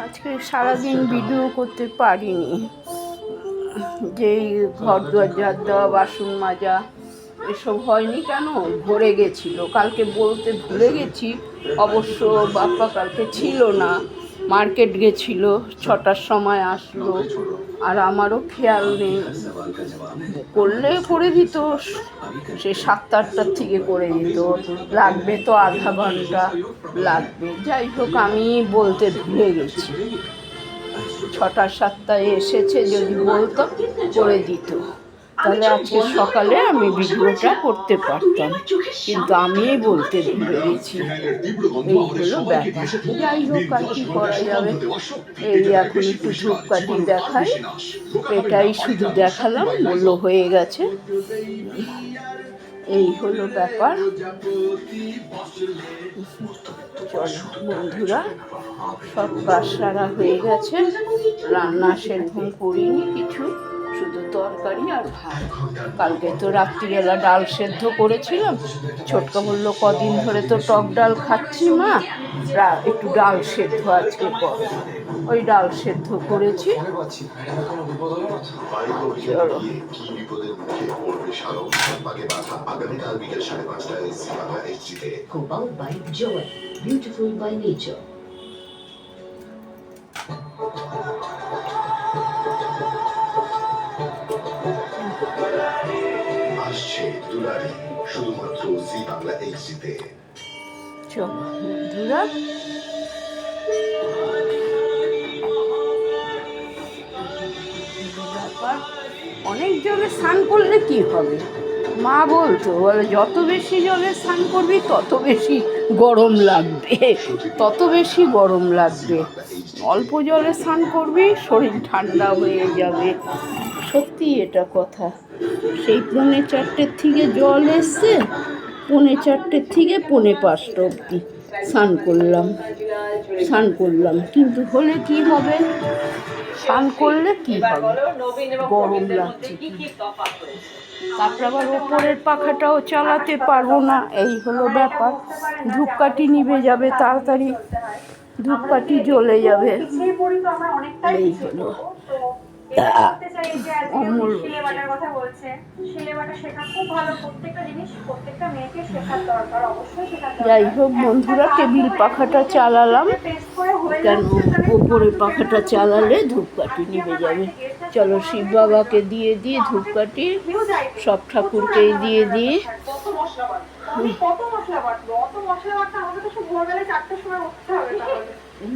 আজকে সারাদিন ভিডিও করতে পারিনি, যেই ঘর দুয়ার ঝাড় দেওয়া, বাসন মাজা এসব হয়নি। কেন ভরে গেছিলো, কালকে বলতে ভুলে গেছি। অবশ্য বাপ্পা কালকে ছিল না, মার্কেট গেছিল, 6টার সময় আসলো, আর আমারও খেয়াল নেই। করলে করে দিত, সে 7-8টার থেকে করে দিত। লাগবে তো আধা ঘন্টা লাগবে। যাই হোক, আমি বলতে ভুলে গেছি। 6টা-7টায় এসেছে, যদি বলতো করে দিত, তাহলে আজকে সকালে আমি ভিডিওটা করতে পারতাম, কিন্তু আমি বলতে ভুলে গেছি। এই হলো ব্যাপার। যাই হোক, আর কি করা যাবে। এই এখন একটু ধূপকাঠি দেখাই, এটাই শুধু দেখালাম, বললো হয়ে গেছে। এই হলো ব্যাপার। চলো বন্ধুরা, সব কাজ সারা হয়ে গেছে। রান্না সেরকম করিনি কিছু, শুধু তরকারি আর ভাত। কালকে তো রাত্রিবেলা ডাল সেদ্ধ করেছিলাম। ছোটকা বললো কদিন ধরে তো টক ডাল খাচ্ছি মা, একটু ডাল সেদ্ধ আজকে কর। ওই ডাল সেদ্ধ করেছি। চলো, আসছে দুলারি শুধুমাত্র জি বাংলা এইচডিতে। চলো বন্ধুরা, অনেক জলে স্নান করলে কি হবে? মা বলতো, বলে যত বেশি জলে স্নান করবি তত বেশি গরম লাগবে, তত বেশি গরম লাগবে। অল্প জলে স্নান করবি, শরীর ঠান্ডা হয়ে যাবে। সত্যি এটা কথা। সেই 4:45 থেকে জল এসছে, 4:45 থেকে 4:45 অবধি স্নান করলাম, কিন্তু হলে কি হবে? স্নান করলে কি হবে? গরম লাগছে। তারপর আবার ওপরের পাখাটাও চালাতে পারবো না, এই হলো ব্যাপার। ধূপকাঠি নিভে যাবে তাড়াতাড়ি, ধূপকাঠি জ্বলে যাবে। এই হলো যাই হোক বন্ধুরা, টেবিল পাখাটা চালালাম, কেন ওপরের পাখাটা চালালে ধূপকাঠি নিভে যাবে। চলো শিব বাবাকে দিয়ে দিয়ে ধূপকাঠি, সব ঠাকুরকেই দিয়ে দিয়ে।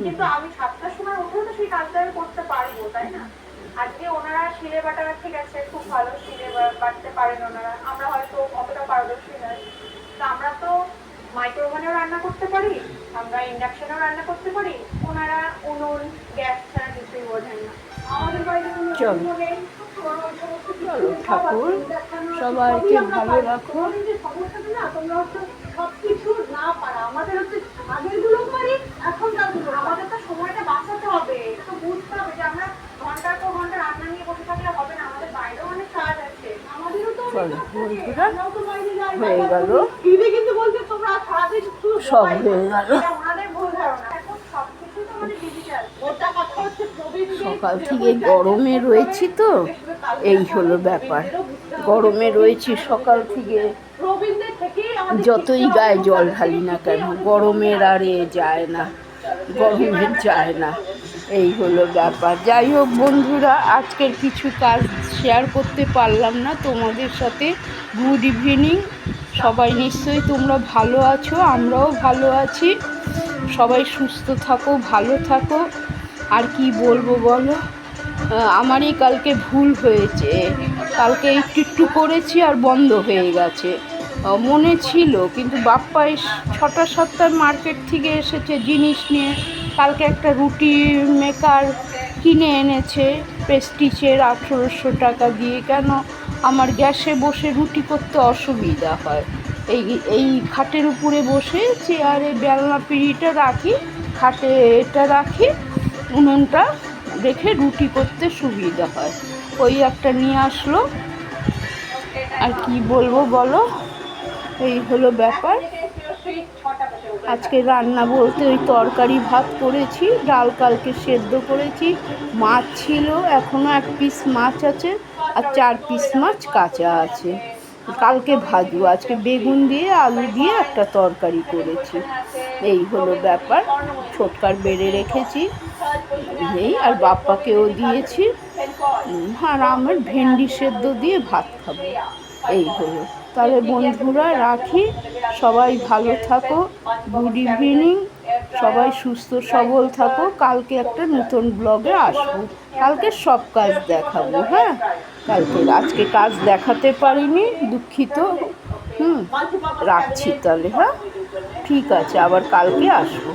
কিন্তু আমি 7টার সময় উঠেও তো সেই কাজটা আমি করতে পারবো, তাই না? আজকে ওনারা শিলে বাটারা ঠিক আছে, খুব ভালো শিলে বাটতে পারেন ওনারা, আমরা হয়তো অতটা পারদর্শী নয়। তো আমরা তো মাইক্রোওভেনেও রান্না করতে পারি, আমরা ইন্ডাকশনেও রান্না করতে পারি, ওনারা উনুন গ্যাস ছাড়া কিছুই বোঝেন না। আমাদের বাড়িতে ঠাকুর সবাইকে ভালো রাখো। তোমরা হচ্ছে সবকিছু না পারা, আমাদের হচ্ছে আগের গুলো পারি, এখনকার গুলো। আমাদের তো সময়টা বাঁচাতে হবে, এটা তো বুঝতে হবে যে আমরা ঘন্টার পর ঘন্টা রান্না নিয়ে বসে থাকলে হবে না, আমাদের বাইরেও অনেক কাজ আছে, আমাদেরও তো হয়ে গেল, কিন্তু বলছে তোমরা সারাদিন সব হয়ে গেল। ওনাদের ভুল ধারণা, এখন সবকিছু তো আমাদের ডিজিটাল। ওটা কথা হচ্ছে সকাল থেকে গরমে রয়েছি তো, এই হলো ব্যাপার। গরমে রয়েছি সকাল থেকে, যতই গায়ে জল ঢালি না কেন গরমের আর যায় না, গরমের যায় না। এই হলো ব্যাপার। যাই হোক বন্ধুরা, আজকের কিছু কাজ শেয়ার করতে পারলাম না তোমাদের সাথে। গুড ইভিনিং, সবাই নিশ্চয়ই তোমরা ভালো আছো, আমরাও ভালো আছি। সবাই সুস্থ থাকো, ভালো থাকো। আর কি বলবো বলো, আমারই কালকে ভুল হয়েছে। কালকে একটু একটু করেছি আর বন্ধ হয়ে গেছে, মনে ছিল। কিন্তু বাপ্পা 6টা-7টায় মার্কেট থেকে এসেছে জিনিস নিয়ে। কালকে একটা রুটি মেকার কিনে এনেছে প্রেস্টিজের 1800 টাকা দিয়ে। কেন, আমার গ্যাসে বসে রুটি করতে অসুবিধা হয়। এই খাটের উপরে বসে চেয়ারে বেলনা পিঁড়িটা রাখি, খাটে এটা রাখি, উনুনটা রেখে রুটি করতে সুবিধা হয়। ওই একটা নিয়ে আসলো। আর কি বলবো বলো, এই হলো ব্যাপার। আজকে রান্না বলতে ওই তরকারি ভাত করেছি, ডাল কালকে সেদ্ধ করেছি, মাছ ছিল, এখনও 1 পিস মাছ আছে, আর 4 পিস মাছ কাঁচা আছে, কালকে ভাজবো। আজকে বেগুন দিয়ে আলু দিয়ে একটা তরকারি করেছি। এই হলো ব্যাপার। ছোটকার বেড়ে রেখেছি এই, আর বাপ্পাকেও দিয়েছি। আর আমার ভেন্ডি সেদ্ধ দিয়ে ভাত খাবো। এই হলো। তাহলে বন্ধুরা রাখি, সবাই ভালো থাকো, গুড ইভিনিং, সবাই সুস্থ সবল থাকো। কালকে একটা নতুন ব্লগে আসবো, কালকে সব কাজ দেখাবো। হ্যাঁ, আজকে কাজ দেখাতে পারিনি, দুঃখিত। রাখছি তাহলে। হ্যাঁ, ঠিক আছে, আবার কালকে আসবো।